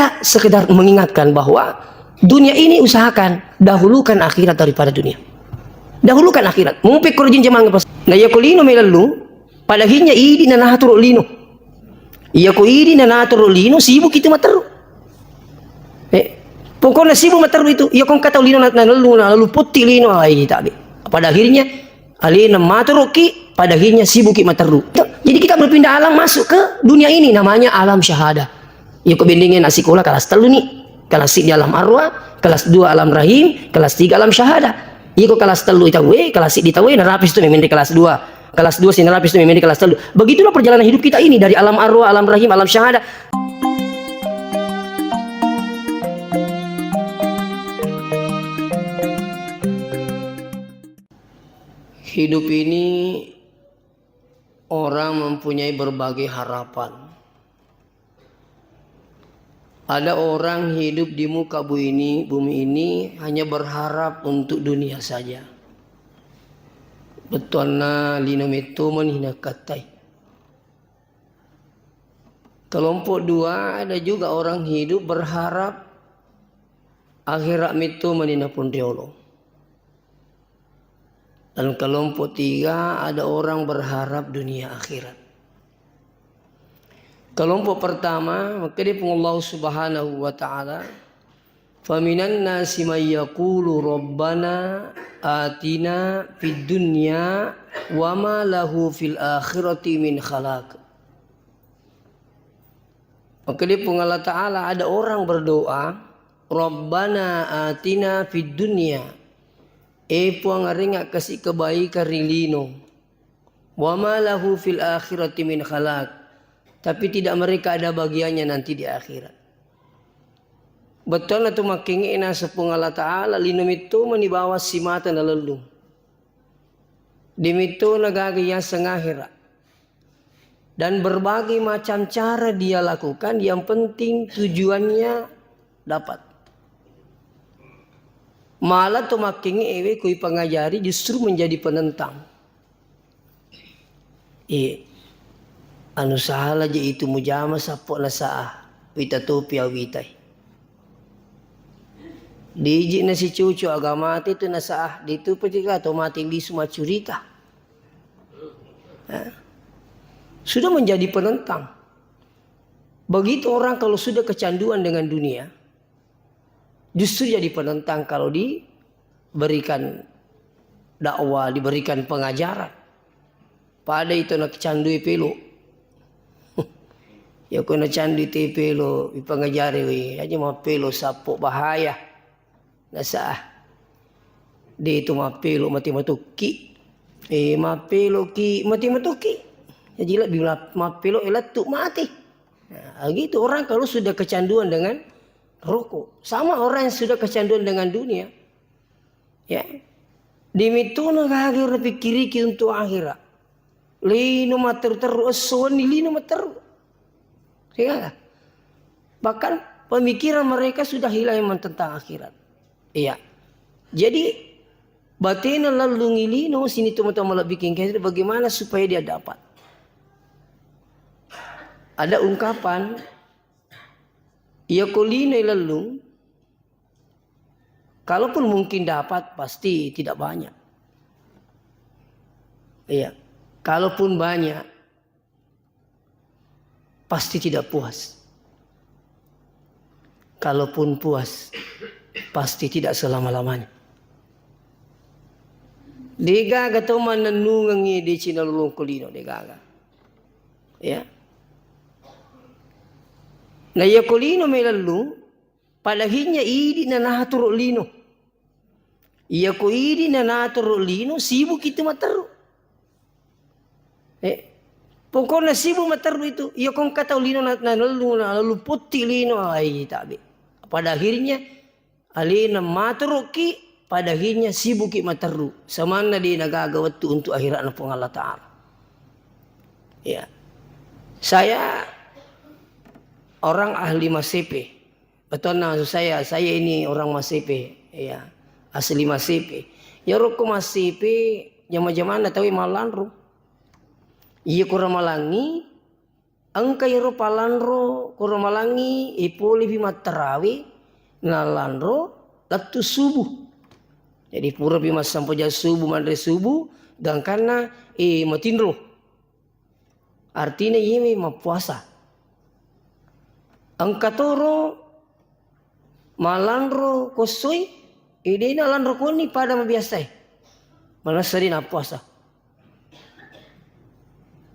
Kita sekedar mengingatkan bahwa dunia ini usahakan dahulukan akhirat daripada dunia. Dahulukan akhirat. Mumpi kurjin jamang pas. Na yakulino melalu pada hinya idi na nahaturo lino. Yaku idi na nahaturo lino sibuk itu materu. Pokoknya sibuk materu itu. Ya kong kata lino na lalu putih lino ay tabi. Pada akhirnya alina maturuki pada akhirnya sibuk materu. Jadi kita berpindah alam masuk ke dunia ini namanya alam syahada. Ya kebendingin asikola kelas 3 nih. Kelas 1 alam arwah, kelas 2 alam rahim, kelas 3 alam syahada. Iko kelas 3 itawe, kelas 1 ditawe narapis itu memang di kelas 2. Kelas 2 sinarapis itu memang di kelas 3. Begitulah perjalanan hidup kita ini dari alam arwah, alam rahim, alam syahada. Hidup ini orang mempunyai berbagai harapan. Ada orang hidup di muka bumi ini hanya berharap untuk dunia saja. Betulna linometo menhina katai. Kelompok 2 ada juga orang hidup berharap akhirat itu menhina pondiolo. Dan kelompok 3 ada orang berharap dunia akhirat. Kelompok pertama, maka dia Allah Subhanahu wa taala, "Faminan nasi may yaqulu rabbana atina fid dunya wa ma lahu fil akhirati min khalaq." Maka dia Allah taala ada orang berdoa, "Rabbana atina fid dunya." Puang aringa kasih kebaikan rilino. Wa ma lahu fil akhirati min khalaq. Tapi tidak mereka ada bagiannya nanti di akhirat. Betul na tumaking ina sa Allah Ta'ala linumito manibawa simata na lalung. Dimito nagagaya sa ngahira. Dan berbagai macam cara dia lakukan, yang penting tujuannya dapat. Malah tumaking ewe kui pengajari justru menjadi penentang. Anu sahala je itu mujama sapok na saah witatopi awitai. Diji na si cucu agama itu na saah ditu petika atau mati di semua curita. Sudah menjadi penentang. Begitu orang kalau sudah kecanduan dengan dunia, justru jadi penentang kalau diberikan dakwah, diberikan pengajaran. Pada itu nak candui pelu. Ya kena candi te pelo ipangajari we aja mah pelo sapok bahaya nasah de itu mah pelo mati matuki mah pelo ki mati matuki jadi lah bila mah pelo elat tu mati. Nah, gitu orang kalau sudah kecanduan dengan rokok, sama orang yang sudah kecanduan dengan dunia, ya dimituna kagir pikiri untuk akhirat lino mater terus soni lino mater. Ya. Bahkan pemikiran mereka sudah hilang tentang akhirat. Iya. Jadi batina lalu ngilino sini teman-teman bikin kira bagaimana supaya dia dapat. Ada ungkapan ya kulino lalu kalaupun mungkin dapat pasti tidak banyak. Iya. Kalaupun banyak pasti tidak puas. Kalaupun puas, pasti tidak selama-lamanya. Degaga to mananungangi di cinalulong kulino degaga. Ya. Na yakulino melalu palahinya idi na nahaturo lino. Iyaku idi na nahaturo lino sibuk itu materu. Pokoknya sibuk materu itu. Ya kong kata lino na lalu putih lino ay tabi. Pada akhirnya alina maturuki pada akhirnya sibuki materu. Samana di nagagawat tu untuk akhirat na pong Allah Ta'ala. Ya. Saya orang ahli Masepe. Betul na saya ini orang Masepe. Ya. Asli Masepe. Ya roko Masepe jama-jamana tawi malanro. Iya kurang malangi Angka yero palanro koromalangi ipoli bima tarawi nalanro latu subuh. Jadi pura bima sampoja subuh mandre subuh dan karena matindro. Artinya yemi mapuasa. Angka toro malanro kosoi ide nalanro koni pada mabiasai. Malasari na puasa.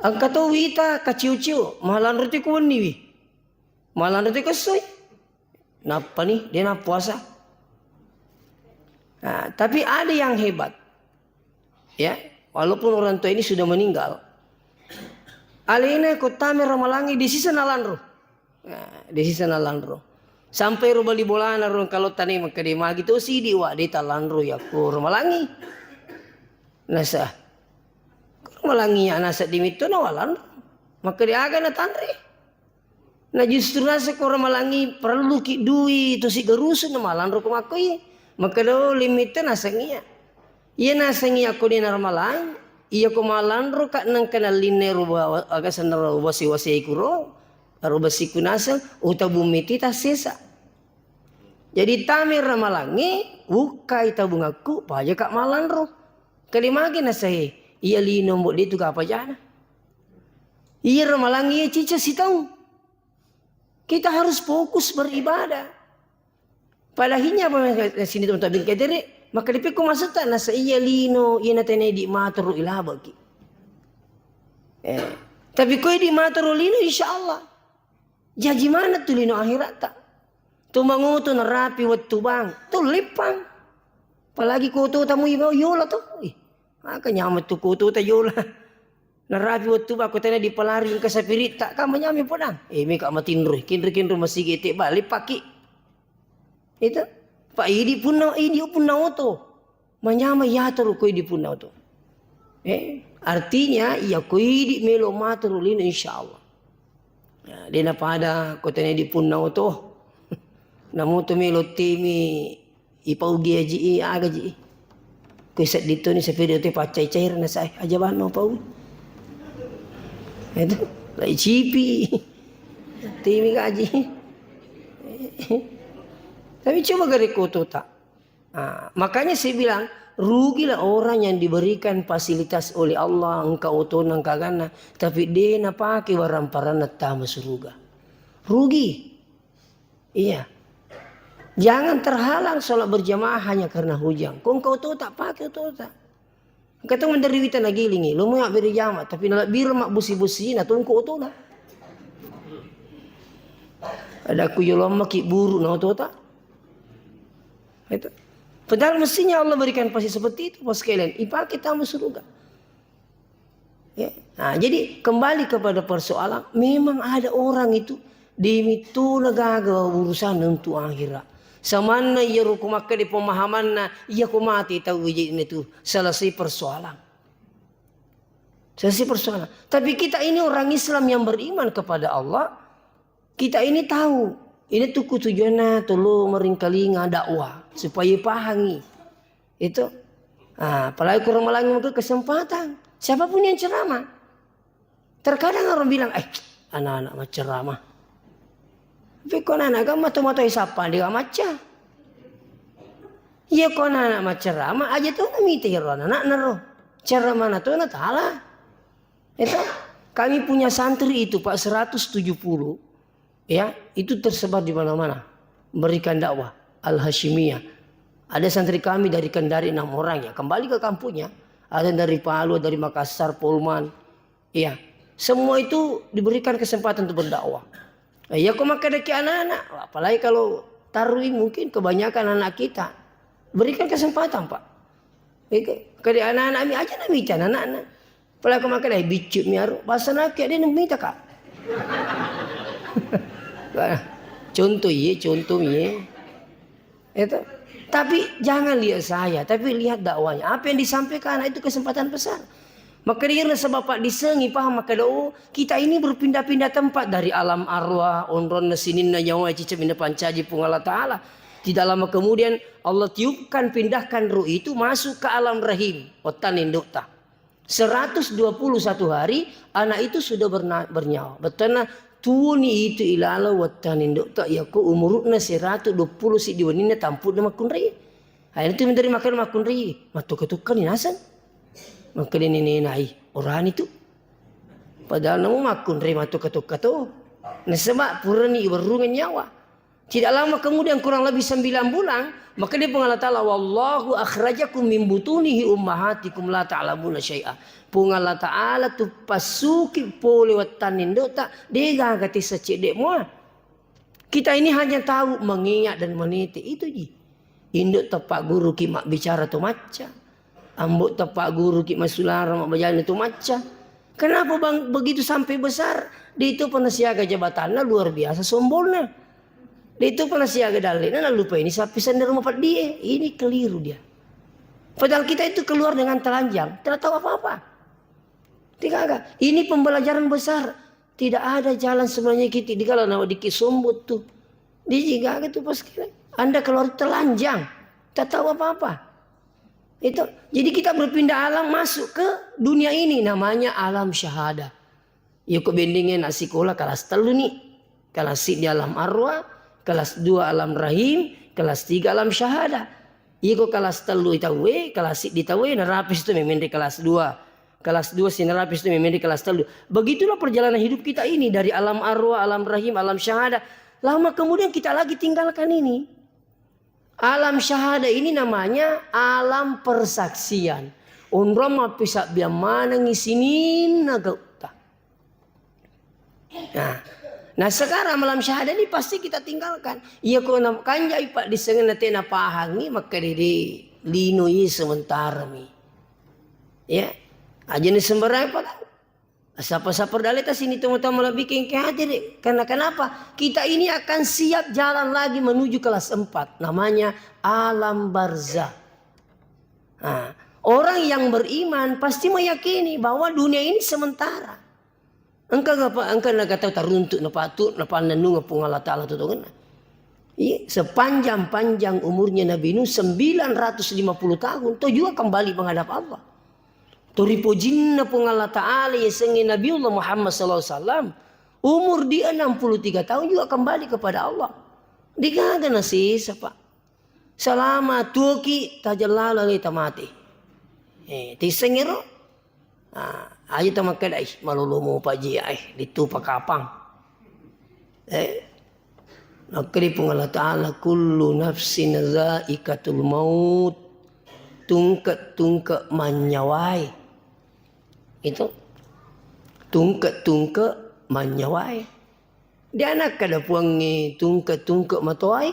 Angka to wita kaciu-ciu malan roti kuwani wi. Malan roti kosoi. Napa nih dia na puasa. Nah, tapi ada yang hebat. Ya, walaupun orang tua ini sudah meninggal. Alina kotame ramalangi di sisa nalanro. Nah, di sisa nalanro. Sampai ro bali bolana ro kalau tani makade magi to si diwa di talanro ya ko ramalangi. Nasa malangi nasa dimito na walan maka dia aga na tanre na justru nasa ko malangi perlu ki dui to si garuso na malan ro kumakoy maka do limite nasa ngiya iya nasa ngiya ko din malang iya ko malan ro ka nang kanaline ro aga san ro wasi ko ro ro basi ko nasa uta bumiti ta sesa jadi tamir ramalangi ukay tabungaku paja ka malan ro kalimagi na sahi iya lino mbok dito ka apa jana iya ramalangi iya cica sitau kita harus fokus beribadah padahinya apa sini teman-teman kedere maka dipiku masata na sa iya lino iya na tene di matro ilabagi tapi ko di matro lino insyaallah jaji mana tu lino akhirat ta tumanguto na rapi wat tubang tu lipang apalagi kuto tamu ibaw yola to. Maka nyamat tu kuto ta yola. Narabi waktu ba ko tana di palari ka sa pirita ka manyami po nang. May ka matindro kinro masigi iti bali paki. Ito pa idi punaw to. Manyama yatoro ko idi punaw to. Artinya iya ko idi melo matoro lino insyaallah. Di na pada ko tana di punaw to. Namo to melo timi ipaugi aji aga ji kuisat dito ni sa video te pacay cair na sa aja bano pau itu lai cipi timi gaji tapi coba gari koto tak makanya saya bilang rugilah orang yang diberikan fasilitas oleh Allah engkau utonang kagana tapi dia na pakai waramparan tamu surga rugi iya. Jangan terhalang sholat berjamaah hanya karena hujan. Kung kau tu tak pakai tu tak. Kata menderiwita lagi lingi. Lu mau beri jamaah tapi nak bir mak busi-busi na tungku tu lah. Ada aku yolong maki buru na tu tak. Itu. Padahal mestinya Allah berikan pasti seperti itu pas sekalian. Ipakai tamu surga. Ya. Nah, jadi kembali kepada persoalan. Memang ada orang itu dimitu nagaga urusan untuk akhirat. Samana iya rukumaka di pemahaman na iya kumati tahu ini itu selesai persoalan. Selesai persoalan. Tapi kita ini orang Islam yang beriman kepada Allah. Kita ini tahu. Ini tuku tujuannya tolong meringkalinga dakwah. Supaya pahami. Itu. Apalagi kurang malangi untuk kesempatan. Siapapun yang ceramah. Terkadang orang bilang, anak-anak mah ceramah. Tapi kau anak mata-mata siapa dia maca. Iya kau anak ceramah aja tuh namiti anak naro. Ceramah na tuh na tala. Itu kami punya santri itu Pak 170 ya itu tersebar di mana-mana berikan dakwah Al-Hashimiyah. Ada santri kami dari Kendari 6 orang ya kembali ke kampungnya. Ada dari Palu, dari Makassar, Polman. Iya semua itu diberikan kesempatan untuk berdakwah. Ya kok maka deki anak-anak, apalagi kalau tarwi mungkin kebanyakan anak kita. Berikan kesempatan Pak. Kali anak-anak mi aja na mica anak-anak. Apalagi kok maka dai bicu mi aro, bahasa nak dia minta Kak. Contoh ya. Itu. Tapi jangan lihat saya, tapi lihat dakwanya. Apa yang disampaikan itu kesempatan besar. Maka dia sebab Pak disengi paham maka do kita ini berpindah-pindah tempat dari alam arwah onron nasinin na nyawa cicip indah pancaji pung Allah Ta'ala. Tidak lama kemudian Allah tiupkan pindahkan ruh itu masuk ke alam rahim. Otan indukta. 121 hari anak itu sudah bernyawa. Betana tuuni itu ilala watanin dokter ya ko umurutna 120 si diwanina tampud na makunri. Ayan itu menteri makan makunri. Matuka-tuka ni nasan. Makan ini nai orang itu. Padahal namu makunri matuka-tuka tu. Nasema purani berungan nyawa. Tidak lama kemudian kurang lebih 9 bulan. Maka dia pengalat ta'ala. Wallahu akhrajakum min butunihi ummahatikum la ta'lamuna syai'ah. Pengalat ta'ala tu pasuki po lewat tanin dota. Dia gagati secedek mua. Kita ini hanya tahu mengingat dan meniti. Itu je. Induk tepak guru ki mak bicara tu maca. Ambuk tepak guru ki masulara mak berjalan tu maca. Kenapa bang begitu sampai besar? Dia itu pernah siaga jabatannya luar biasa sombolnya. Dia itu pernah siaga dalilnya lalu lupa ini sapisan dari rumah dia. Ini keliru dia. Padahal kita itu keluar dengan telanjang. Tidak tahu apa-apa. Tidak. Ini pembelajaran besar. Tidak ada jalan sebenarnya kita. Dikala nama dikit sombot tuh. Dia juga gitu pas kira. Anda keluar telanjang. Tidak tahu apa-apa. Itu. Jadi kita berpindah alam masuk ke dunia ini. Namanya alam syahada. Yuk kebendingin asikola kelas 3 nih. Kelas 1 di alam arwah. Kelas 2 alam rahim, kelas 3 alam syahada. Iko kelas 3 itawe, kelas 1 ditawe, nerapis itu memang di kelas 2. Kelas 2 si nerapis itu memang di kelas 3. Begitulah perjalanan hidup kita ini dari alam arwah, alam rahim, alam syahada. Lama kemudian kita lagi tinggalkan ini. Alam syahada ini namanya alam persaksian. Unrama pisak biar mana ngisinin nagauta. Nah sekarang malam syahadah ini pasti kita tinggalkan. Ia kau nak kanjai pak disengen nanti nak pahangi maka di linoi sementara mi. Ya, aja ni sembarang apa? Siapa-siapa dalita sini teman-teman lebih kengke hadir. Karena kenapa? Kita ini akan siap jalan lagi menuju kelas 4. Namanya alam barzah. Nah, orang yang beriman pasti meyakini bahwa dunia ini sementara. Engkau nak kata teruntuk na patut na pananung pung Allah Taala tu kan. Iya, sepanjang-panjang umurnya Nabi Nuh 950 tahun tu juga kembali menghadap Allah. Toripo jinna pung Allah Taala yang sengin Nabiullah Muhammad sallallahu alaihi wasallam umur dia 63 tahun juga kembali kepada Allah. Digaga nasi siapa? Selama tuki tajalala kita mati. Tisengiro. Ayo ta makadai malulumo pa ji dito pa kapang. Nakri pong Allah Ta'ala kullu nafsin zaikatul maut. Tungka manyawai. Itu tungka manyawai. Di anak kada puangi tungka matoai.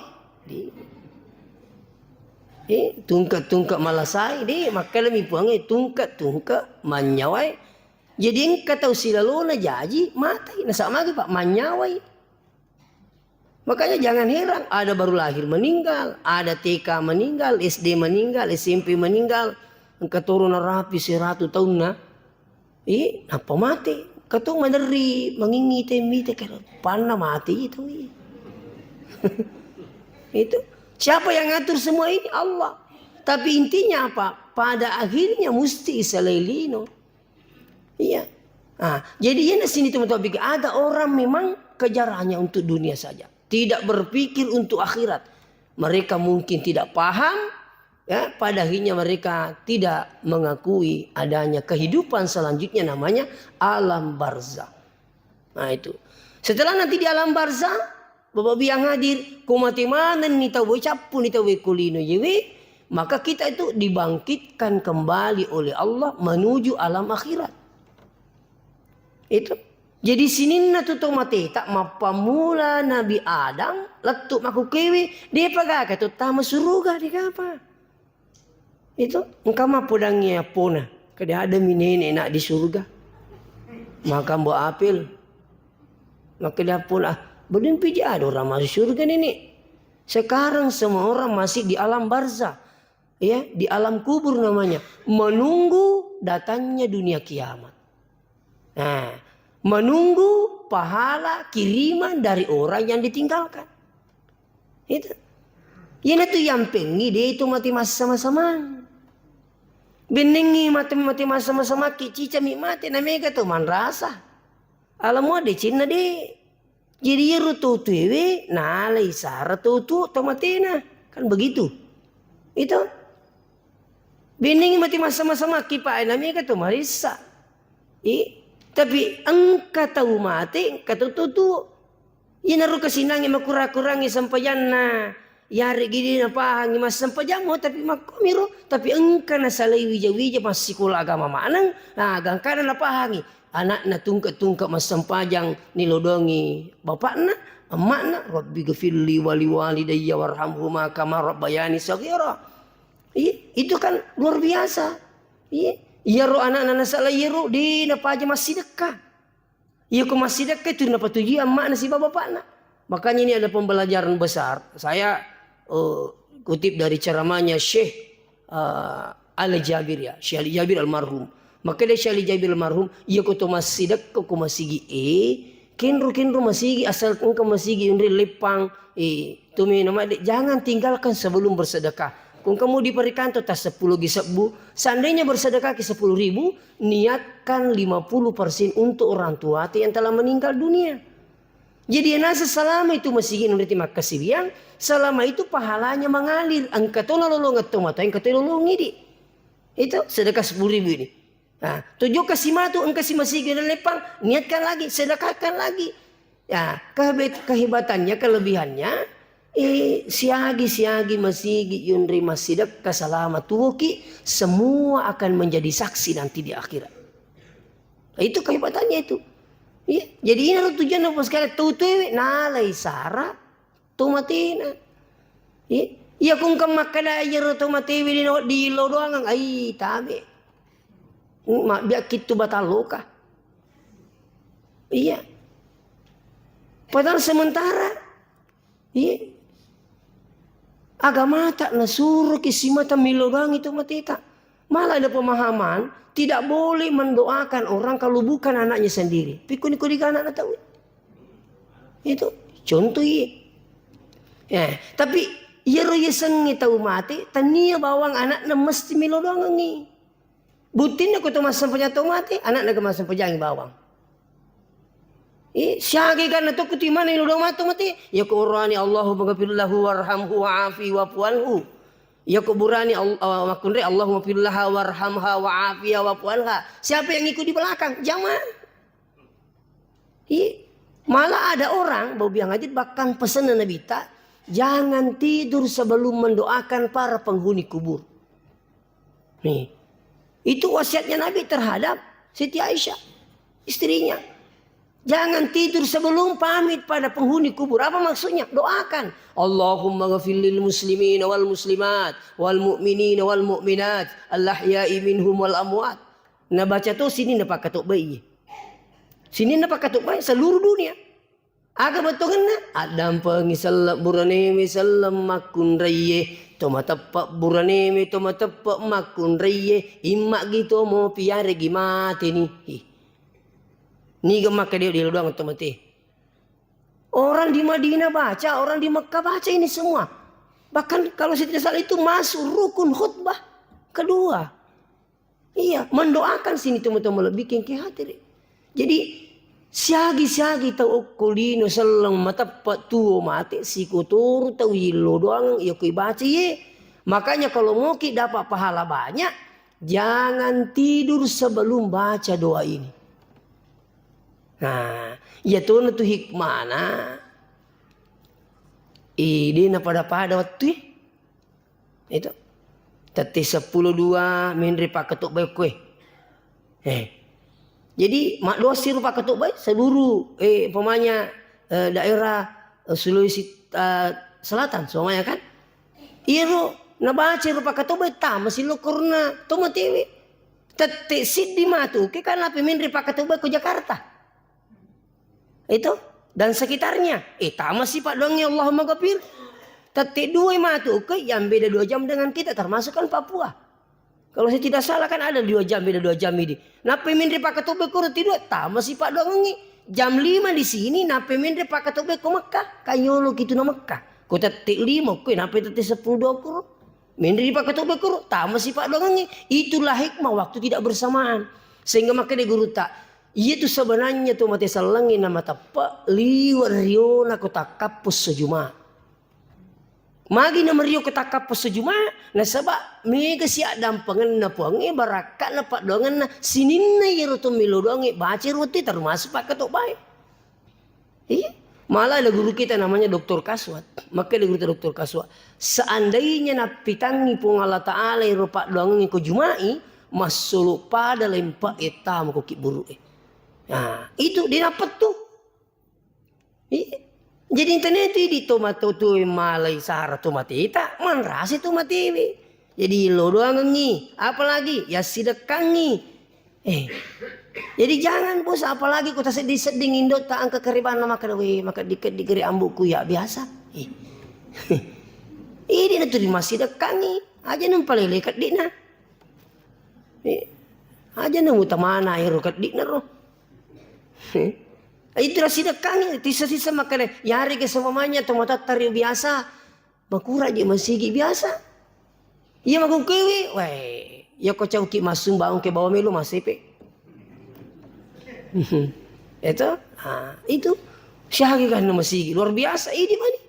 Tungka malasai. Di makalami puangi tungka manyawai. Jadi engkau tahu silalu na jaji mati. Nasama lagi pak manyawai. Makanya jangan heran. Ada baru lahir meninggal. Ada TK meninggal. SD meninggal. SMP meninggal. Engkau turun rapi 100 tahun na. Apa mati? Kau meneri mengingiti miti. Panah mati itu. Itu. Siapa yang ngatur semua ini? Allah. Tapi intinya apa? Pada akhirnya mesti isalilino. Iya. Jadi ya sini teman-teman pikir ada orang memang kejarannya untuk dunia saja, tidak berpikir untuk akhirat. Mereka mungkin tidak paham, ya. Pada akhirnya mereka tidak mengakui adanya kehidupan selanjutnya namanya alam barzah. Nah itu. Setelah nanti di alam barzah, bapak yang hadir, kumati mana ni tahu capu ni tahu kulino yewe, maka kita itu dibangkitkan kembali oleh Allah menuju alam akhirat. Itu. Jadi sini na tuto mati tak mapamula Nabi Adam letuk maku kewe dia pagaka tu tama suruga di apa? Itu engkau mah podangnya pona kada ada minene nak di surga. Maka mbok apil. Maka dia pun belum piji ada orang masuk surga ini. Sekarang semua orang masih di alam barzah. Ya, di alam kubur namanya, menunggu datangnya dunia kiamat. Nah, menunggu pahala kiriman dari orang yang ditinggalkan. Itu. Ini tuh yang pengi dia itu mati masih sama-sama. Biningi mati sama-sama ki cica mi mati na mega tu man rasa. Alamu de Cina de. Jadi yeru tu tuwe nalai sara tu tomatina. Kan begitu. Itu. Biningi mati sama-sama ki pa na mega tu marisa. Tapi engka tahu mati, kata tu. Inaru kasinangi makura-kurangi sampayan na. Yari gini na pahangi mas sampajamu tapi makomiro. Tapi engka na salai wija-wija mas sikula agama manang. Nah gangkana na pahangi. Anak na tungka-tungka mas sampajang nilodongi bapak na. Emak na. Rabbi gafirli wali daya warhamhuma kama rabbayani saghira. Itu kan luar biasa. Iya ro anak-anak salah iya ro di napa aja masih dekat. Iya kok masih dekat itu napa tujuan emak na si bapak na. Makanya ini ada pembelajaran besar. Saya kutip dari ceramahnya Syekh Ali Jabir ya, Syekh Ali Jabir almarhum. Maka dia Syekh Ali Jabir almarhum, iya kok masih dekat kok masih kinro masih asal engkau masih unri lepang tumi nama jangan tinggalkan sebelum bersedekah. Kung kamu di perikanto tas 10 gisabu, seandainya bersedekah ke 10.000, niatkan 50% untuk orang tua yang telah meninggal dunia. Jadi nasa selama itu masih ingin terima kasih biang, selama itu pahalanya mengalir. Angka tola lolong atau mata angka tola lolong ini. Itu sedekah 10.000 ini. Nah, tujuh kasih matu engkau si masih ingin lepang, niatkan lagi, sedekahkan lagi. Ya, kehebatannya, kelebihannya. Siagi masih yunri masih dekat selama tuki semua akan menjadi saksi nanti di akhirat. Itu kehebatannya itu. Iya, jadi ini tujuan apa sekali tutup nalai sara tomatina. Iya kung kamakada aja tomati di lo doang ai tabe. Mak biak kitu bataloka. Iya. Padahal sementara iya agama tak nasuruh kisimata milodang itu matita. Malah ada pemahaman tidak boleh mendoakan orang kalau bukan anaknya sendiri. Pikun anak tahu. Itu contoh iya. Ya, tapi iya roye sengi tahu mati, tania bawang anak na mesti milodang ngi. Butin aku tu masam punya tahu mati, anak na kemasam pujangi bawang. Syagi kan itu kutiman yang udah mati. Ya Qur'ani Allahu maghfirlahu warhamhu wa'afi wa'fuanhu. Ya kuburani makunre Allahu maghfirlaha warhamha wa'afi wa'fuanha. Siapa yang ikut di belakang? Jangan. Malah ada orang bau biang aja bahkan pesan Nabi tak jangan tidur sebelum mendoakan para penghuni kubur. Nih. Itu wasiatnya Nabi terhadap Siti Aisyah, istrinya. Jangan tidur sebelum pamit pada penghuni kubur. Apa maksudnya? Doakan. Allahumma ghafir lil muslimin wal muslimat wal mu'minin wal mu'minat al-ahya'i minhum wal amwat. Nah baca tu sini napa katuk bayi. Sini napa katuk bayi seluruh dunia. Aga betul kena. Adam pengisal burane misal makun reye. Toma tepak burane mi toma tepak makun reye. Imak gitu mau piare gimate ni. Ni gemak dia doang otomatis. Orang di Madinah baca, orang di Mekah baca ini semua. Bahkan kalau saya tidak salah itu masuk rukun khutbah kedua. Iya, mendoakan sini teman-teman lebih ke hati. Jadi siagi tau kulino selang matapat tuo mati si kotor tau hilo doang ya kui baca ye. Makanya kalau mau kita dapat pahala banyak, jangan tidur sebelum baca doa ini. Nah, ya tuh hikmah nah. Ini na pada waktu itu. Tati 10-2 minri pak ketuk baik kue. Jadi mak dosir pak ketuk baik seluruh pemanya daerah Sulawesi Selatan semuanya kan. Iya lo na baca pak ketuk baik masih lo korna tomatewe. Tati sidi matu ke kan lapi minri pak ketuk baik ke Jakarta. Itu dan sekitarnya. Masih pak dong ya Allahumma ghafir. Tati 2 matu ke yang beda 2 jam dengan kita termasuk kan Papua. Kalau saya tidak salah kan ada 2 jam beda 2 jam ini. Nape mindre pak ketube ko tidur masih pak dong jam 5 di sini nape mindre pak ketube ko Mekah. Kayolo gitu na Mekah. Ko tati 5 ko nape tati 10 ko. Mendri pak ketok bekuru, tama si pak dongangi. Itulah hikmah waktu tidak bersamaan. Sehingga maka dia guru tak. Iya tu sebenarnya tu mati selengi nama tapak liwat riona kota kapus sejuma. Magi na Mario ketakap sejuma na sabak mega si adam pengen na puangi barakat na pak dongan na sinin na yero to milo dongi baca roti termasuk pak ketok baik. Iya. Malah ada guru kita namanya Dr. Kaswat. Maka ada guru kita Dr. Kaswat. Seandainya na pitangi pung Allah Ta'ala yero pak dongi ko jumai masulu pada lempak etam ko kiburu. Nah itu dia dapat tuh. Iya. Jadi internet di tomato tu malai sahara tomati tak manrasi tomati ini. Jadi lo doang ngi, apalagi ya sidekangi. Jadi jangan bos apalagi kota sedih indot tak angka keriban maka dewe maka dikeri ambuku ya biasa. Ini na terima sidekangi aja nang palele kat dina. Aja nang utamana air kat dina roh. Itu sidekangi tisa-tisa makanya yari ke semuanya tomata tari biasa makura je masigi biasa iya maku kewe weh ya kau cauki masung baung ke bawah melu masih pe itu syahagi kan masigi luar biasa ini mani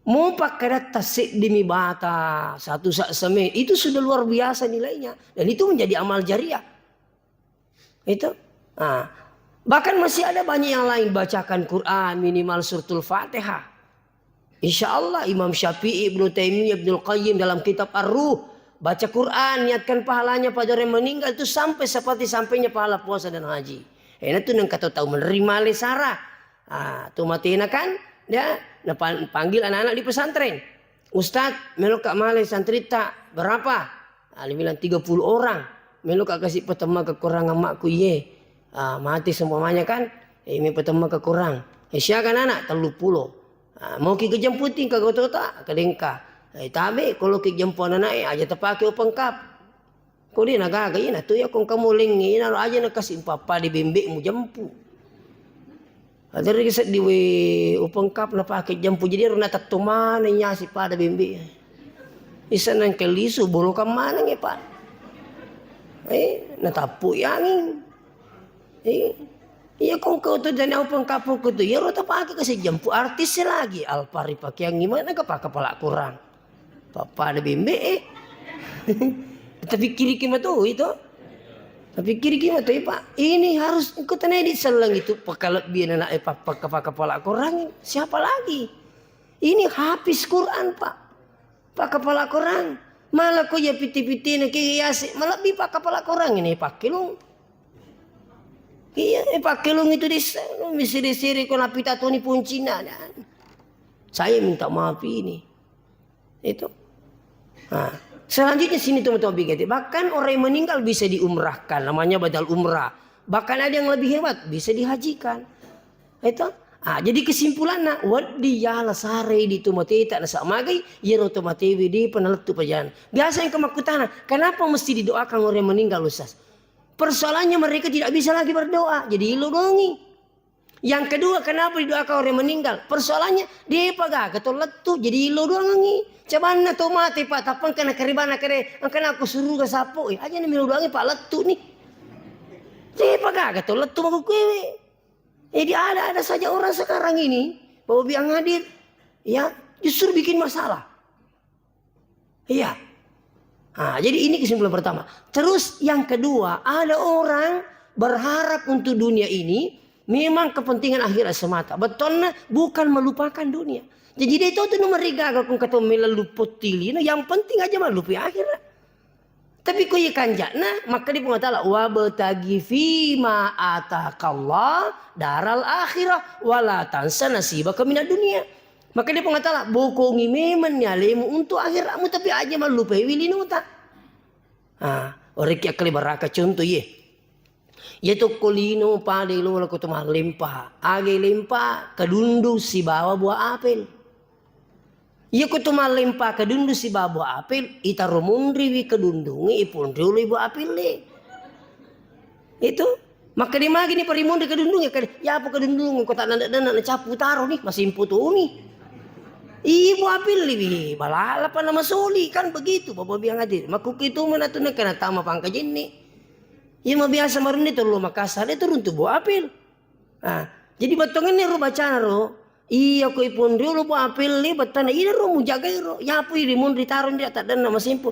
mau pakai tasik demi bata satu sak semen itu sudah luar biasa nilainya dan itu menjadi amal jariah itu bahkan masih ada banyak yang lain bacakan Quran minimal suratul Fatihah. Insya Allah Imam Syafi'i, Ibnu Taimiyah, Ibnu Qayyim dalam kitab Ar-Ruh baca Quran niatkan pahalanya pada orang meninggal itu sampai seperti sampainya pahala puasa dan haji. Enak tuh nang kata tahu menerima lesara. Tuh matina kan ya panggil anak-anak di pesantren. Ustadz melok kak male santri tak berapa? Dia bilang 30 orang. Melok kak kasih petema kekurangan makku ye. Mati semuanya kan ini pertama kekurang siakan anak 30 mau ki kejemputin ke kota ke dengka tabe kalau ki jemput anak aja terpakai upengkap kau dia naga kaya tu ya kong kamu lingi naro aja nak kasih papa di bembek mu jempu ada riset di upengkap na pakai jempu jadi runa tak tumana nya si pada bembek isa nang kelisu bolokan mana nge pak natapu yang iya kong kau tu dan apa kapung kau tu ya rota pakai kasih jempu artis lagi alpari pakai yang gimana ke pakai kepala kurang papa ada bimbe tapi kiri kima tu itu tapi kiri kima tu pak ini harus ikut di selang itu pakai biar anak pakai kepala kurang siapa lagi ini habis Quran pak kepala kurang malah kau ya piti-piti nak kiasi malah bi pakai kepala kurang ini pakai lu. Iya, pakai lung itu disiri-siri kau napita tu ni pun Cina. Saya minta maaf ini. Itu. Selanjutnya sini teman-teman bikin. Bahkan orang yang meninggal bisa diumrahkan. Namanya badal umrah. Bahkan ada yang lebih hebat. Bisa dihajikan. Itu. Jadi kesimpulannya. Wadi yala sare di tumatita. Nasa magai. Yero tumatiwi di penaletu pajan. Biasa yang kemakutana. Kenapa mesti didoakan orang yang meninggal Ustaz? Persoalannya mereka tidak bisa lagi berdoa. Jadi ilu dongi. Yang kedua kenapa didoakan orang meninggal? Persoalannya dia pagak ketol letu. Jadi ilu dongi. Coba na tomate pak. Tapang kena keribana kere. Angkana aku suruh ke sapo. Aja nih milu dongi pak letu nih. Dia pagak ketol letu aku kewe. Jadi ada saja orang sekarang ini. Bahwa biang hadir. Ya justru bikin masalah. Iya. Jadi ini kesimpulan pertama. Terus yang kedua, ada orang berharap untuk dunia ini memang kepentingan akhirat semata. Betulnya bukan melupakan dunia. Jadi dia itu nomor riga kalau kata melaluput tili. Yang penting aja melupi akhirat. Tapi kau ikan jana, maka dia mengatakan wa batagi fima atakallah daral akhirah wala tansa nasibaka minad dunia. Maka dia mengatakan bokongi memang nyalemu untuk akhiratmu tapi aja melupai wilinuta. Orang kia kali baraka contoh ye. Yaitu kolino pada ilo laku temah lempa. Age lempa kedundu si bawa buah apel. Ia kutumah lempa kedundu si bawa buah apel. Ita rumundri wi kedundungi ipun dulu buah apel le. Itu. Maka dia magi ni parimundri kedundungi. Ya apa kedundungi kau tak nak capu taruh ni masih impu tu ni. Ibu apil lebih balala pa nama soli kan begitu bapak bilang hadir. Makuki itu mana tuh kena tama pangka jini. Iya mah biasa marun itu lo Makassar itu turun tuh bu apil. Nah, jadi batongan nih ro bacana ro. Iya ko ipon ro bu apil nih batana iya ro mu jaga ro. Ya apu iri mun ditaruh dia tak dan nama simpu.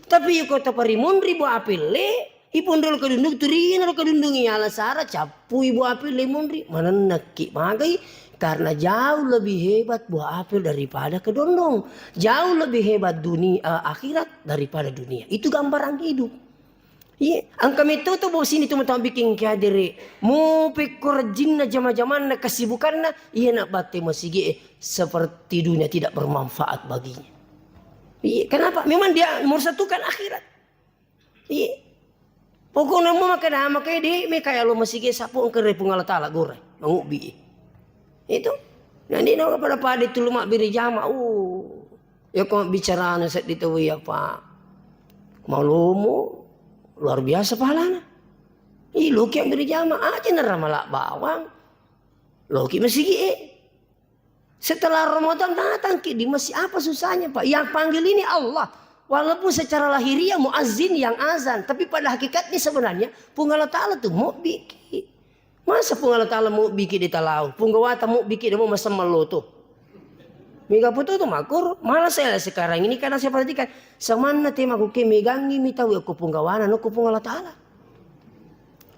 Tapi yuk kota parimun ribu apil le. Ipon ro kadundung turina ro kadundungi ala sara capu ibu apil le munri. Mana neki magai. Karena jauh lebih hebat buah apel daripada kedondong. Jauh lebih hebat dunia akhirat daripada dunia. Itu gambaran hidup. Iya, angka itu tuh bos sini tuh mau bikin kadiri. Mau pikir jinna zaman-zaman na kesibukan na, iya nak bate masih seperti dunia tidak bermanfaat baginya. Iya, kenapa? Memang dia nomor satu kan akhirat. Iya. Pokoknya mau makan makanya dia mereka lo masih sapu angker pungal tala goreng mengubi. Itu nanti nak pada pada itu lumak biri jama ya kau bicara saat itu ya pak malumu luar biasa pahalanya loki yang biri jama aja neramalak bawang loki masih setelah Ramadan datang di masih apa susahnya pak yang panggil ini Allah walaupun secara lahiriah muazzin yang azan tapi pada hakikatnya sebenarnya punggala ta'ala tuh mau bikin. Masa punggala ta'ala mau bikin di talau, punggawata mau bikin dia mau masa meloto. Mega putu tu makur, malah saya sekarang ini karena saya perhatikan, samana tema ku ke megangi mi tahu aku punggawana, aku punggala ta'ala.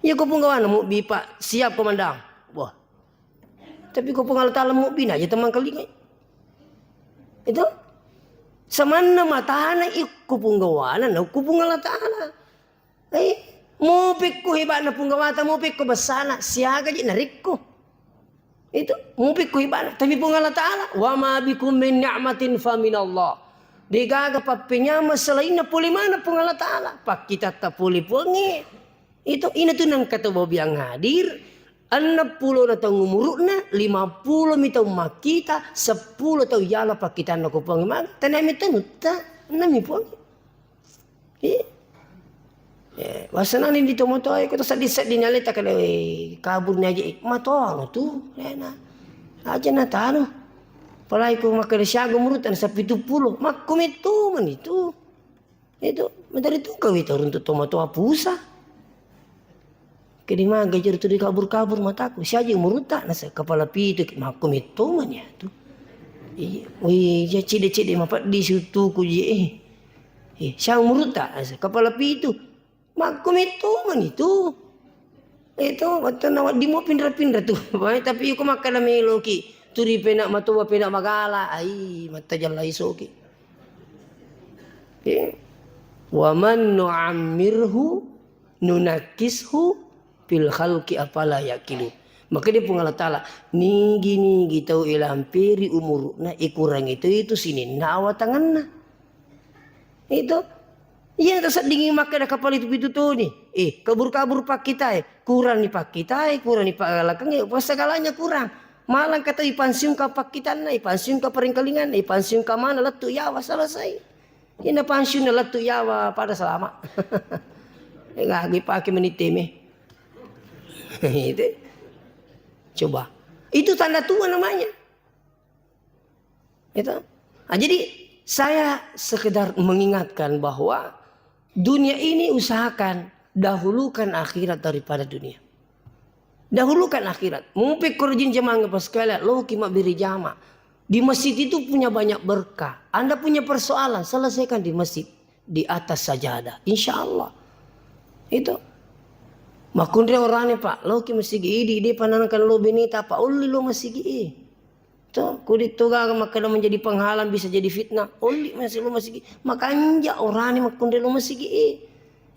Ya aku punggawana mau bipa siap komandang, wah. Tapi aku punggala ta'ala mau bina aja teman kelingai. Itu, samana matahana iku punggawana, aku punggala ta'ala. Mupik ko hiba na punggawata mupik ko basana siaga di narikko itu mupik ko hiba na tapi punggala ta'ala wa ma bikum min ni'matin fa min Allah digaga papinya selain na puli mana punggala ta'ala pak kita tak puli pungi itu ina tuh nang kata babi yang hadir 60 na tahu ngumuruna 50 mi tahu makita 10 tahu yala pak kita na ko pungi mag tanami tanuta nami pungi Wasanan ini dito mo to ay ko to sa disat dinalita kada kabur na aja mato ano tu lena aja na tano palay ko makarasya gumurutan sa 70 makumito man itu madari tu kawit urun to tomato apusa kedi magajer tu di kabur-kabur mataku siya aja muruta na sa kepala pito makumito man ya tu ja cide-cide mapat di situ ku je siya muruta na sa kepala pito makum itu man itu waktu nawat di mau pindah-pindah tuh tapi aku makan nama loki turi penak matua penak magala ai mata jalla isoki wa man nu'ammirhu nunakishu fil khalqi afala yaqilu maka dia pungala ta'ala nigi tahu ilampiri umurna ikurang itu sini nawa tanganna itu iya tak dingin makan dah kapal itu tuh nih. Kabur-kabur pak kita kurang nih pak kita kurang nih pak galakang pas segalanya kurang. Malang kata ipansiun ka pak kita na ipansiun ka peringkalingan ipansiun ka mana letu yawa selesai. Ina pansiun na letu yawa pada selama. Enggak pakai meniteme. Itu. Coba. Itu tanda tua namanya. Itu. Nah, jadi saya sekedar mengingatkan bahwa dunia ini usahakan dahulukan akhirat daripada dunia. Dahulukan akhirat. Mupik korjin jemaah pas sekalian lo kima biri jama. Di masjid itu punya banyak berkah. Anda punya persoalan selesaikan di masjid di atas sajadah. Insya Allah. Itu. Makundre orangnya pak. Lo kima sigi di panankan lo benita pak. Uli lo masih tuh kudit tuga maka menjadi penghalang bisa jadi fitnah oli masih lu masih makanya orang ini makundel lu masih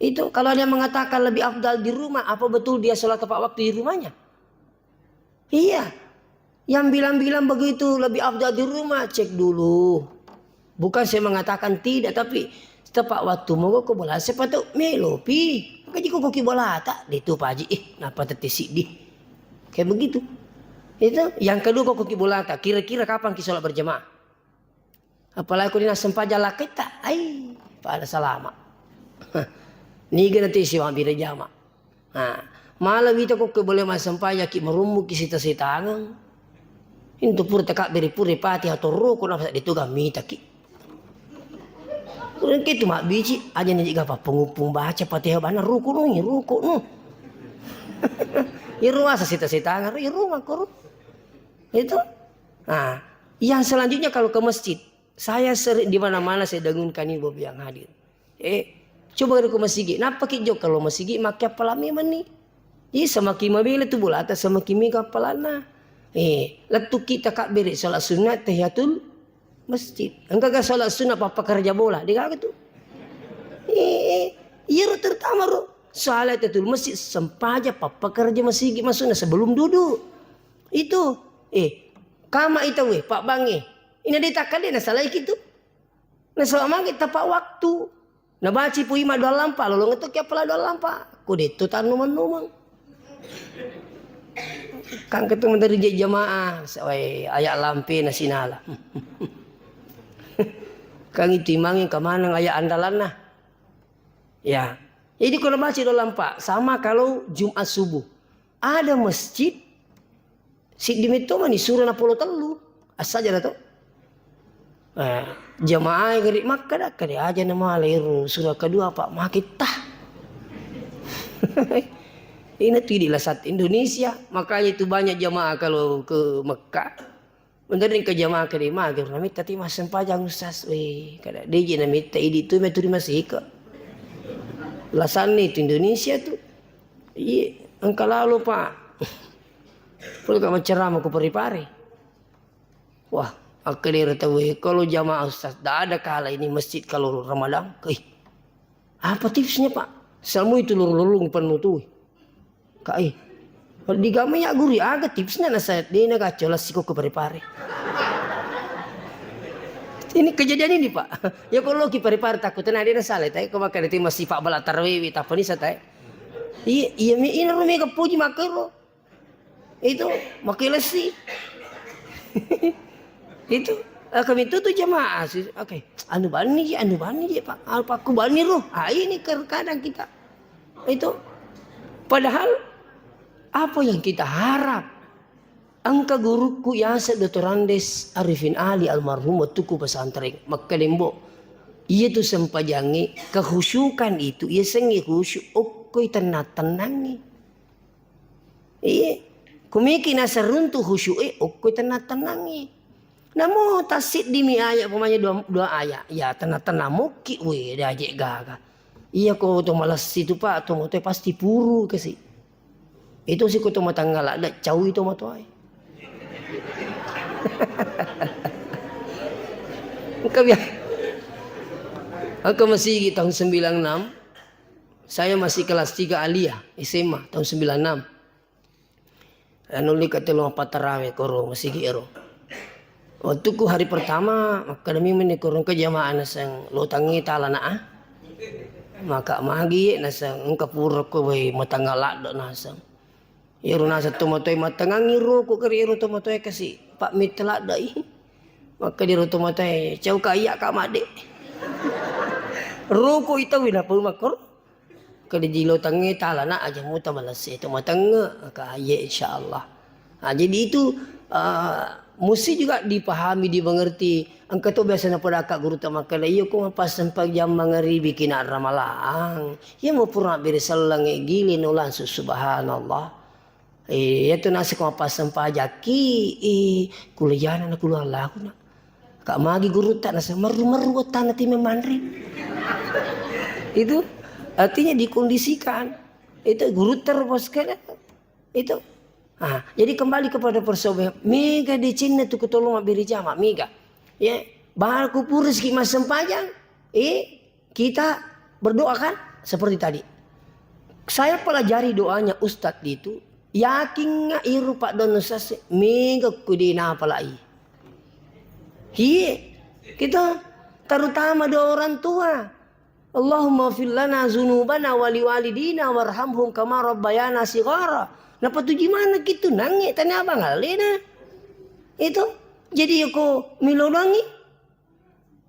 itu kalau dia mengatakan lebih afdal di rumah apa betul dia sholat tepat waktu di rumahnya iya yang bilang begitu lebih afdal di rumah cek dulu bukan saya mengatakan tidak tapi tepat waktu mau kok bola sepatu melopi kaji kok bola tak itu pak haji napa tetesi di kayak begitu. Itu yang kedua kok kibulata kira-kira kapan kita sholat berjamaah apalagi aku dina sempaja kita pada salama ni ganti si wambira jama malah kita kok boleh mas sempaja ki merumbu ki sita-sitangan Into pura takak beri pura pati atau roko napa dito gamita ki. Kurang gitu mak biji aja nih jika pengupung baca pati bana roko no. Ya ruasa sita-sita ngar ya rumah koru. Itu. Nah, yang selanjutnya kalau ke masjid, saya sering di mana-mana saya dengunkan ini Bobi yang hadir. Coba ke masjid, napa kijok kalau masjid makai pelami mani. Semakin mabila tu bola atas semakin mika pelana. Letu kita kak beri salat sunat tahiyatul masjid. Engkau gak salat sunat apa kerja bola, dia gitu. Iya terutama ro salat tahiyatul masjid sempaja papa kerja masjid masuknya sebelum duduk. Itu, kama itu Pak Bange. Ini ditakan dia salah gitu. Nah selama kita pak waktu. Nah baci pui ma doa lampa lalu ngetuk ya pala doa lampa. Kudu tanuman-numang. Kang ketemu dari jamaah, sawai ayak lampi nasinala. Kang itu imangin kemana ayak andalan nah. Ya, jadi kalau masih doa lampa sama kalau Jumat subuh ada masjid si dimito mani suruh napolo telu asaja dah tu. Jamaah yang gerik maka dah kali aja nama leru surah kedua pak makitah. Ini tidak saat Indonesia, makanya itu banyak jamaah kalau ke Mekah. Mendarin ke jamaah ke lima, agar nami tadi masih panjang ustaz, kada dia nami tadi itu metode masih ke. Lasan itu Indonesia tu, engkau lalu pak, perlu kamu ceramah ke pari-pari. Wah, aku dia tahu kalau jamaah ustaz, dah ada kala ini masjid kalau Ramadan, apa tipsnya pak? Selama itu lurung penuh tuh. Kai, kalau di kami ya guri agak tipsnya nasa dia nak colas siko ke pari-pari. Ini kejadian ini pak. Ya kalau ki pari-pari takut nah dia salah. Tapi kau makan itu masih pak bala tarwewi tak pernah saya. Iya ini rumi kepuji makero. Itu makilas sih. Itu kami itu tuh jamaah sih. Oke, anu bani pak. Alpaku bani roh. Ini kadang kita itu. Padahal apa yang kita harap? Angka guruku Yasir Dr. Andes Arifin Ali almarhum tuku pesantren Makalembo. Ia tu sempajangi kehusukan itu. Ia sengi khusyuk. Okoi tenangi. Iya. Kumiki nasa runtuh khusyuk. Okoi tenangi. Namun tasit di mi ayat pemanya dua ayat. Ya tenang muki. Weh dah ajek gaga. Iya kau tu malas situ pak. Tu motor pasti puru ke si. Itu sih kau tu mata ngalak. Dah jauh itu motor ay. Aku masih tahun 96. Saya masih kelas 3 aliyah SMA tahun 96. Nuli kata lu apa tarawih korong masih ero. Waktu ku hari pertama akademi menikurung ke jamaah nasang lo tangi talana maka magi nasang engkapur ko way matangalak do nasang. Iro nasa tumotoy matangangiro ko kari iro tumotoy kasi pak mitla dai. Maka di iro tumotoy cau kaya ka made. Roko itaw na pumakor. Kali jilo tangi talana aja muta malas itu matanga kaya insyaallah. Nah, jadi itu mesti juga dipahami, dimengerti. Angka tu biasa na pada akak guru tamakala iyo kung mapasan pag jam mangari bikin ramalang. Iya mo pura birisalang gili nulan subhanallah. Itu nasi kung mapasan pajaki kuliahan na kuluhan laku na. Kak magi guru tak nasa maru-maru tanah ti memandri. Itu artinya dikondisikan. Itu guru terus kan itu. Jadi kembali kepada persoalan. Mega di Cina tu ketolong beri jama mega. Ya, bahal kupur rezeki mas sempajang. Kita berdoa kan seperti tadi. Saya pelajari doanya Ustadz itu. Yakin nga iru pak donusas mega kudina palai. Kita terutama doa orang tua. Allahumma fil lana zunubana wali walidina warhamhum kama rabbayana shighara. Napa tu gimana gitu nangis tanya abang alena. Itu jadi aku milonangi.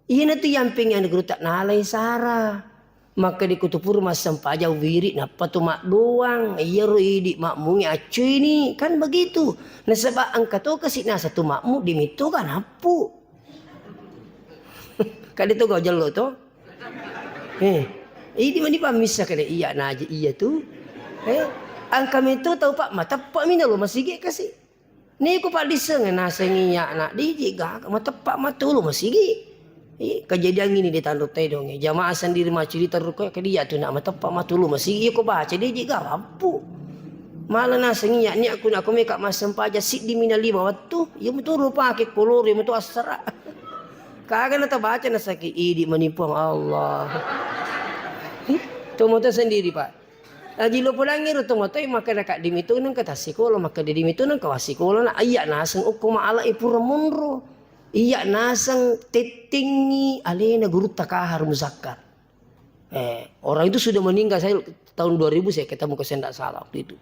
Iya tu yang pengen guru tak nalai sara. Maka di kutupur mas sempaja wirid napa tu mak doang iya roidi makmu acu ini kan begitu. Nah sebab angka tu kasih na satu makmu dimitu kan apu. Kali tu kau jelo tu. Ini mana pamisa kali iya na aja iya tu. Angka itu tahu pak mata pak mina lo masih gak kasih. Ni aku pak diseng na sengiya nak di gak mata pak mata lo masih gak. Kejadian ini di tanduk teh dong jamaah sendiri macam di teruk ke dia tu nak tepak matulu masih iya ko baca dia juga lampu malah nasengiya ni aku nak meka mas sempaja sit di mina lima waktu ya betul rupa ke kolor ya betul asra kagak nata baca na sakit idi menipu Allah tu moto sendiri pak lagi lo pulang ngiru tu moto maka dekat dimitu nang kata sekolah maka di dimitu nang kawas sekolah na ayat naseng ukuma ala ipura munro. Iya nasang tetingi alena guru takahar muzakkar. Orang itu sudah meninggal saya tahun 2000 saya ketemu ke Sendak salah waktu itu.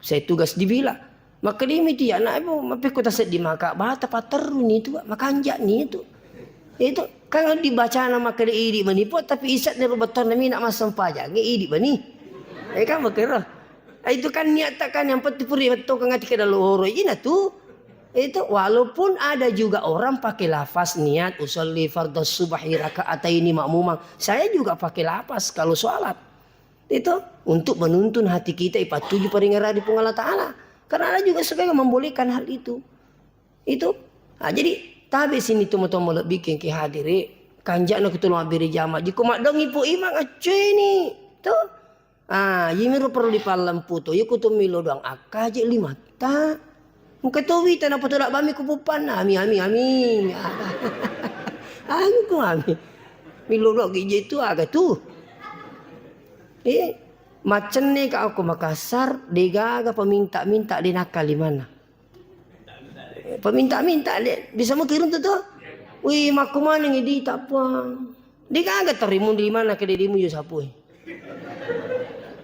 Saya tugas di Bila. Maka dia miti anak ibu mapi kota set di maka bata pateru ni itu makanja ni itu. Itu kan dibaca nama ke idi menipu tapi isat ni betul nami nak masam pajak nge idi bani. Kan berkira. Itu kan niat kan yang peti puri betul kan ngati ke dalu ina tu. Itu walaupun ada juga orang pakai lafaz niat usolli fardhu subhi raka'ataini makmumah. Saya juga pakai lafaz kalau sholat. Itu untuk menuntun hati kita ipatuju peringara di Allah Ta'ala. Karena ada juga sebagai membolehkan hal itu. Itu. Nah, jadi tabi sini tumo-tumo bikin ki hadiri kanjak nak ketulung abiri jamaah. Jika mak dong ipu imang acuy ni. Tuh. Yimiru perlu dipalam puto. Yuku tu milo doang akaje 5 tak. Muka tahu tanah patut nak bami kupupan ami. Aku ami. Milo dok gigi itu agak tu. Macam ni kau aku Makassar degaga peminta-minta di nakal di mana? Peminta-minta bisa mau kirim tu. Wih maku mana ngedi tak apa. Degaga terimun di mana ke dedimu yo sapu.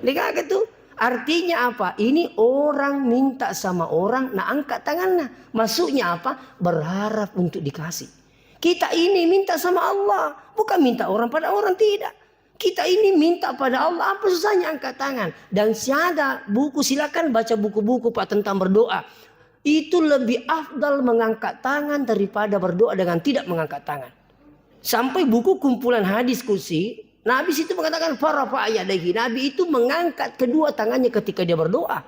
Degaga tu. Artinya apa? Ini orang minta sama orang, nak angkat tangannya. Maksudnya apa? Berharap untuk dikasih. Kita ini minta sama Allah, bukan minta orang pada orang, tidak. Kita ini minta pada Allah, apa susahnya angkat tangan. Dan siada buku, silakan baca buku-buku Pak tentang berdoa. Itu lebih afdal mengangkat tangan daripada berdoa dengan tidak mengangkat tangan. Sampai buku kumpulan hadis kursi. Nabi itu mengatakan farafa yadayhi. Nabi itu mengangkat kedua tangannya ketika dia berdoa.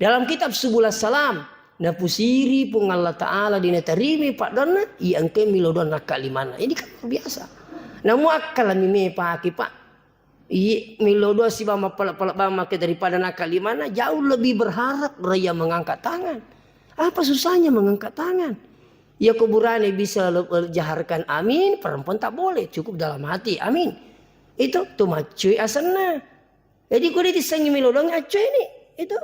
Dalam kitab Subul Salam, na pusiri pun Allah Taala dina tarimi pak donna yang ke milodon nakalimana. Ini kan biasa. Namu akal mime paki pak. Milodo si bama pelak-pelak bama ke daripada nakalimana jauh lebih berharap raya mengangkat tangan. Apa susahnya mengangkat tangan? Ya kuburane bisa jaharkan amin, perempuan tak boleh, cukup dalam hati amin. Itu tu macuy asana. Jadi kau disengi milodong acuy ini. Itu.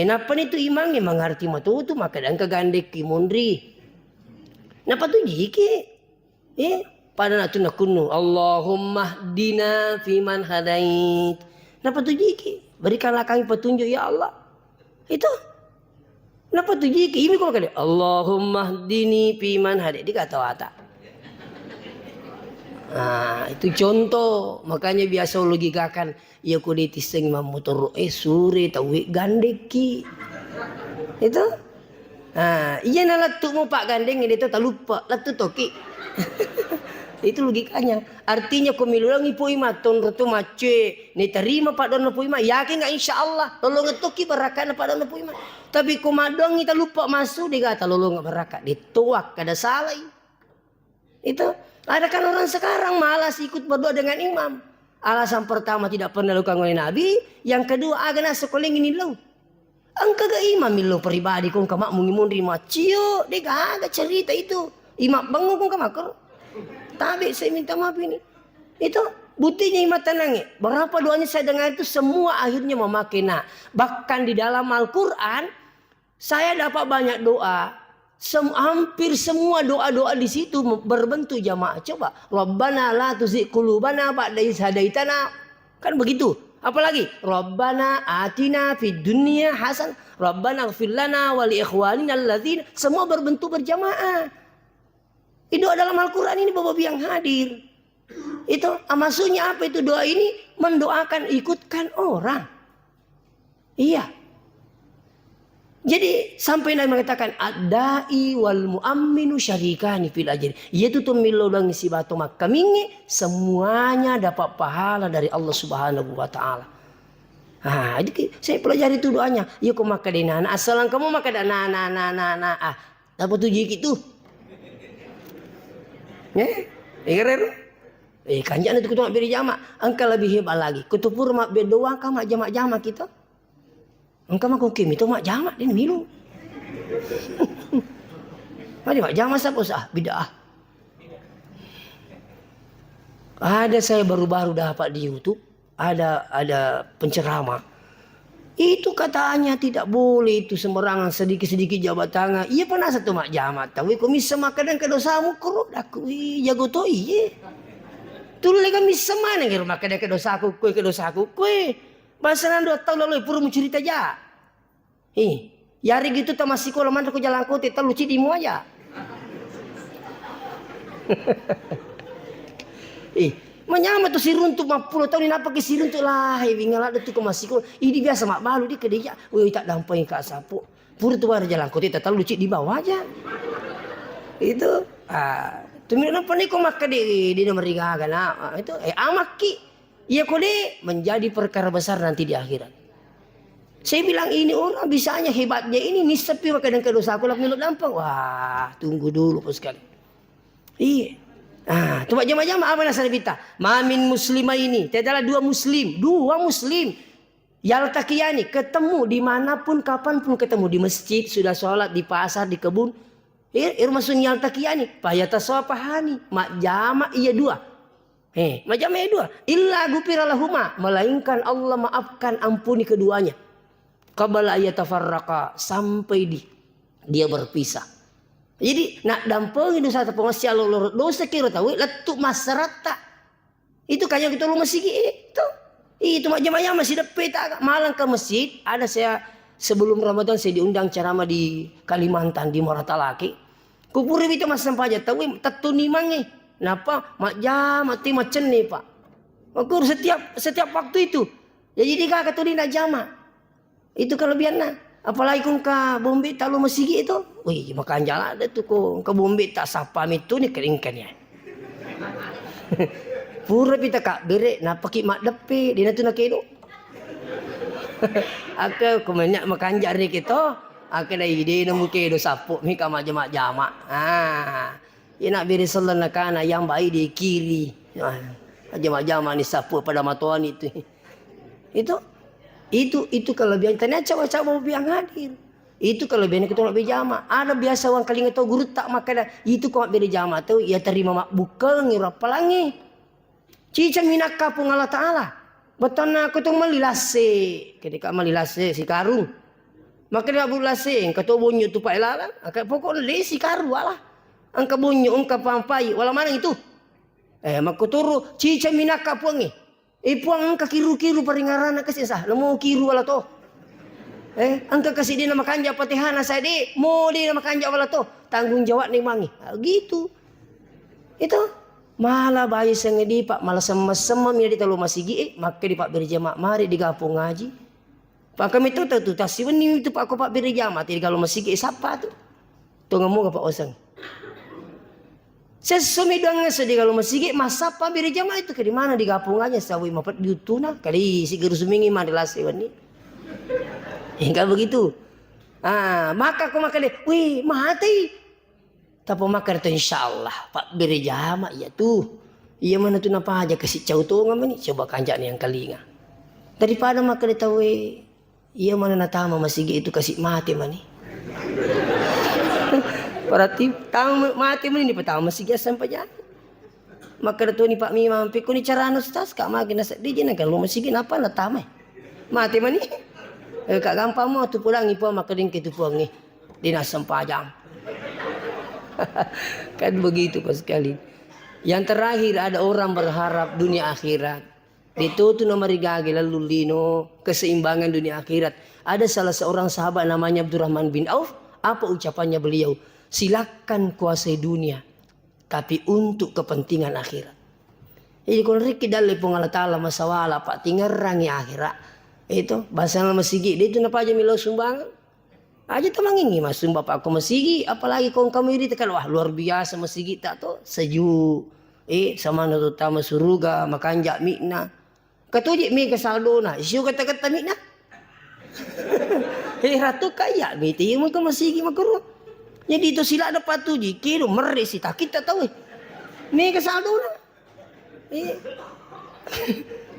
Napa itu imang yang mengerti matu tu maka dan kegandek kimundri. Napa tu jiki? Pada nak tu nak kunu. Allahumma dina fiman hadait. Napa tu jiki? Berikanlah kami petunjuk ya Allah. Itu. Napa tu jiki? Ini kau kata Allahumma dini fiman hadait. Dia kata apa? Itu contoh. Makanya biasa logikakan ya ku ditiseng mamotor sure tahu gandeki. Itu. Iya na latu mo pak gandeng ini tu tak lupa latu toki. Itu logikanya. Artinya kumilulang ipu ima ton rotu mace ni terima pak don ipu ima yakin enggak insyaallah lolong toki barakan pak don ipu ima. Tapi kumadong kita lupa masuk dia kata lolong barakat dituak kada salah. Itu. Ada kan orang sekarang malas ikut berdoa dengan imam. Alasan pertama tidak pernah lakukan oleh Nabi. Yang kedua agak sekolah ini lo. Angka ke imam lo pribadi kong kamak mungimun rima cio. Dia agak cerita itu. Imam bangun kong kamak kor. Tapi saya minta maaf ini. Itu buktinya imam tenang. Berapa doanya saya dengar itu semua akhirnya memakai nak. Bahkan di dalam Al-Quran saya dapat banyak doa. Hampir semua doa-doa di situ berbentuk jamaah. Coba, Rabbana la tuzigh qulubana ba'da idh hadaitana. Kan begitu. Apalagi, Rabbana atina fid dunya hasan, Rabbana ighfir lana wa li ikhwanina alladzina. Semua berbentuk berjamaah. Itu dalam Al-Qur'an ini Bapak yang hadir. Itu maksudnya apa itu doa ini? Mendoakan ikutkan orang. Iya. Jadi sampai Nabi mengatakan ad-da'i wal mu'amminu syarikani fil ajri. Yaitu tumilulang si batu makamingi semuanya dapat pahala dari Allah Subhanahu wa taala. Jadi saya pelajari itu doanya. Ya kau maka dana asalan kamu maka dana dapat tujuh gitu. Kanjana itu kutu beri jama. Angka lebih hebat lagi. Kutupur mak berdoa kama jama-jama kita. Engkau mah kukim itu mak jamak dia milu. Mari mak jamak siapa usah bid'ah. Ada saya baru-baru dapat di YouTube ada penceramah. Itu katanya tidak boleh itu sembarangan sedikit-sedikit jabat tangan. Iya pernah satu mak jamak tahu kau bisa makan ke dosamu keruk dak jago to iye. Tulis kami semana ke rumah ke dosaku ke dosaku kue. Bahasan 2 tahun lalu puru cerita aja. Yari gitu tak masih kalau mana aku jalan kote tak lucu di mu aja. Menyama tu sirun tu 50 tahun ini apa ke sirun tu lah. Wingalat tu ke masih kalau ini biasa mak balu di kedai. Tak dampai kak sapu. Puru tu baru jalan kote tak lucu di bawah aja. Itu. Tu minum apa ni kau makan di nomor 3 kan? Itu amaki. Ia kode menjadi perkara besar nanti di akhirat. Saya bilang ini orang bisanya hebatnya ini nisepi maka dengan dosa aku lah menurut lampang. Wah, tunggu dulu bos sekali. Iya. Coba jama-jama apa nasib kita? Mamin muslimah ini, tiadalah dua muslim yaltaqiyani ketemu dimanapun kapanpun ketemu di masjid sudah sholat di pasar di kebun. Irmasun yaltaqiyani, payatasawapahani, mak jama iya dua. Macam dua. Illa gufiralahuma. Melainkan Allah maafkan ampuni keduanya. Qabla ayatafarraqa. Sampai dia berpisah. Jadi nak dampingi dosa pengasih Allah dosa kira tahu letuk masyarakat. Itu kayak kita lu masih itu. Itu macam-macam masih dapat malang ke masjid. Ada saya sebelum Ramadan saya diundang ceramah di Kalimantan di Moratalaki. Kupuri itu mas sampai aja tahu tetuni mangi. Napa mak jam mati macam ni pak. Aku setiap waktu itu. Jadi dia kata dia nak jama. Itu kelebihannya. Apalagi kau ke Bombay tak lu masih gitu. Wih makan jalan ada tu kau ke Bombay tak sapa itu ni keringkannya. Pura pita kak bere napa ki mak depe dia tu nak keno. Aku kemenyak makan jari kita. Aku dah ide nak muke do sapuk mi ka mak jama. Ia nak beri salan nakana yang baik di kiri. Jama-jama ni sapu pada matuan itu. Itu kelebihan. Tanya cawa-cawa yang hadir. Itu kelebihan kita nak beri jama. Ada biasa orang kali tahu guru tak makan. Itu kau beri jama tu ia terima mak bukan ngirap pelangi. Cica minaka pun Allah Taala. Betul nak tu melilase. Ketika melilase si karung. Maka dia bulase. Kata bunyi tu pak elalan. Pokok le si karu lah. Angka bunyi, angka pampai, wala mana itu? Maka turu, cica minaka puangi. Puang angka kiru-kiru paringarana kasi sah. Lemu kiru wala to. Angka kasi dia nama kanja patihana saya di. Mo dia nama kanja wala to. Tanggung jawab ni mangi. Gitu. Itu. Malah bayi sengedi pak. Malah sama-sama mina di talu masigi. Maka di pak berjamaah. Mari di gapung ngaji. Pak kami tu tahu. Tasiwani itu pak aku pak berjamaah. Jadi kalau masigi siapa tu? Tu ngomong pak osang. Sesumi doang sedih kalau masih masa pambiri jamaah itu ke di mana di gapung aja sawi mapat diutuna kali si geru sumingi mandelas ini. Hingga begitu. Maka aku makan deh. Wih mati. Tapi makan itu insyaallah pak beri jamaah ya tuh. Iya mana tuh napa aja kasih cau tuh ngamen coba kanjak nih yang kali daripada makan deh tahu iya mana natama masih itu kasih mati mani. Berarti tahu mati meni pertama masih dia sampai jadi. Maka tu ni Pak Mi mampi ku ni cara ustaz kak makin nasa di jena kan lu masih gini apa nak tamai. Mati meni. Kak gampang mau tu pulang ipo maka ding kitu puang ni. Dinas sempajang. Kan begitu pas sekali. Yang terakhir ada orang berharap dunia akhirat. Ditutu nomor rigagi lalu lino keseimbangan dunia akhirat. Ada salah seorang sahabat namanya Abdurrahman bin Auf. Apa ucapannya beliau? Silakan kuasai dunia, tapi untuk kepentingan akhirat. Jadi kalau riki dalai pun Allah Ta'ala masawala pak tingerang ya akhirat. Itu bahasa nama sigi. Dia itu napa aja milau sumbangan. Aja temangingi mas sumbang pak aku masigi. Apalagi kau kami ini tekan wah luar biasa masigi tak tuh sejuk. Sama terutama suruga makanjak mikna. Katujik mi kesaldo na. Isu kata-kata mikna. Ratu kaya beti yang kau masigi makuru. Jadi itu sila dapat tuji kilo meres si tak kita tahu. Mi kesaldo na.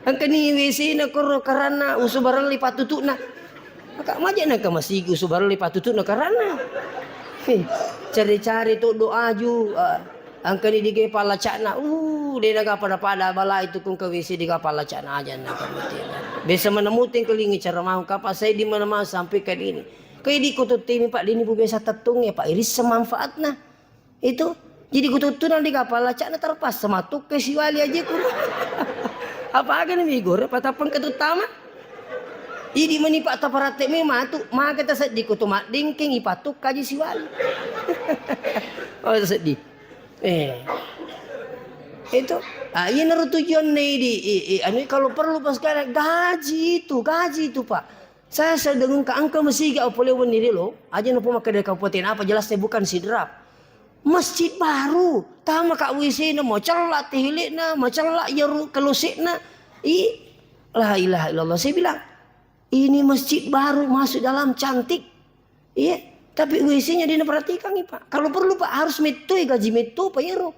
Ang kani WC na kuro karana usubaran lipat tutuk na. Maka maja na ka masigi usubaran lipat tutuk na karana. Cari-cari tu doa ju. Ang kani di kay palacak na. Dia naga pada bala itu kung ka WC di ka palacak na aja na kamuti. Bisa menemutin kelingi cara mau kapa saya di mana-mana sampai ke ini. Kaya di kututimi pak dini bu biasa tetung ya pak iris semanfaat na. Itu jadi kututunan di kapal lacak na terpas sematuk ke siwali aja kurang. Apa aja nih migor patapang ketutama. Idi meni pak taparate me matu maka kita sedih kutumak dingking ipatuk kaji siwali. Oh sedih. Itu ini naruh tujuan nih di kalau perlu pas sekarang gaji itu pak. Saya sedang ke angka masih gak boleh meniri lo. Aja nopo maka dari kabupaten apa jelasnya bukan sidrap. Masjid baru, tama kak WC na mau celak tihilik na, mau celak yaru kelusik na. La ilaha illallah. Saya bilang ini masjid baru masuk dalam cantik. Iya, tapi WC-nya dia perhatikan nih pak. Kalau perlu pak harus metoi gaji meto pak Yero.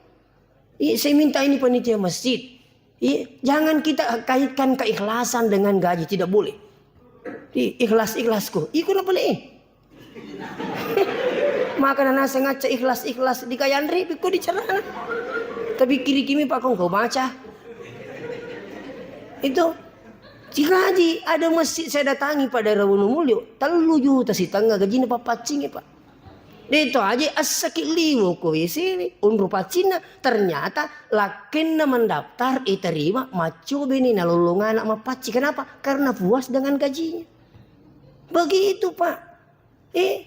Iya, saya minta ini panitia masjid. Iya, jangan kita kaitkan keikhlasan dengan gaji, tidak boleh. Ikhlas-ikhlasku, ikut apa boleh? Maka nasa ngaca ikhlas di kayandri pikul di cerana. Tapi kiri kimi pak kau baca. Itu jika haji ada masjid saya datangi pada Rawunu Mulyo 3 juta si tangga gaji pak pacing pak. Itu aja asakit liwo ko sini unru pacina ternyata lakin na mendaftar terima macu bini nalulungan anak mapaci. Kenapa? Karena puas dengan gajinya. Begitu pak.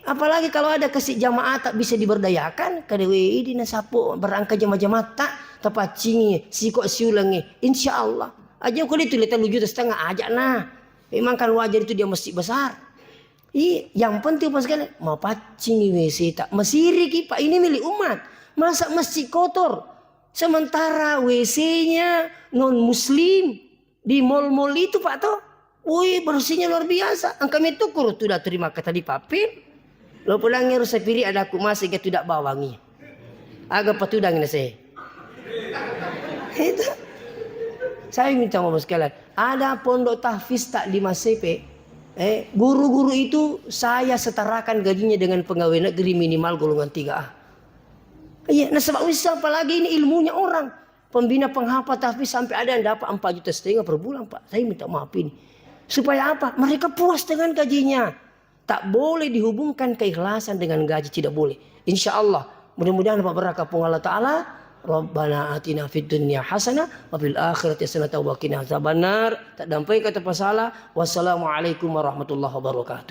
Apalagi kalau ada kesik jamaah tak bisa diberdayakan kadewi di nasapo berangkat jamaah tak tepat cingi sikok siulangi insyaallah aja kalau itu lihat 7,5 aja nah memang kan wajar itu dia masjid besar. Yang penting pas sekali mau pacingi WC tak mesiri pak ini milik umat masa masjid kotor sementara WC-nya non muslim di mall-mall itu pak toh. Wih bersihnya luar biasa. Angka itu kurut sudah terima kata di papir. Lo pulangnya harus saya pilih ada aku masih ke tidak bawangi. Agak patudang ini saya. Itu. Saya minta ngomong sekalian. Ada pondok tahfiz tak di Masepe. Guru-guru itu saya setarakan gajinya dengan pegawai negeri minimal golongan 3A. Iya, nah sebab bisa apalagi ini ilmunya orang. Pembina penghafal tahfiz sampai ada yang dapat 4,5 juta per bulan pak. Saya minta maaf ini. Supaya apa? Mereka puas dengan gajinya. Tak boleh dihubungkan keikhlasan dengan gaji. Tidak boleh. Insya Allah. Mudah-mudahan dapat berkah Allah Ta'ala. Rabbana atina fid dunya hasanah. Wa fil akhirati hasanah wa qina azabannar. Tak dampai kata pasalah. Wassalamualaikum warahmatullahi wabarakatuh.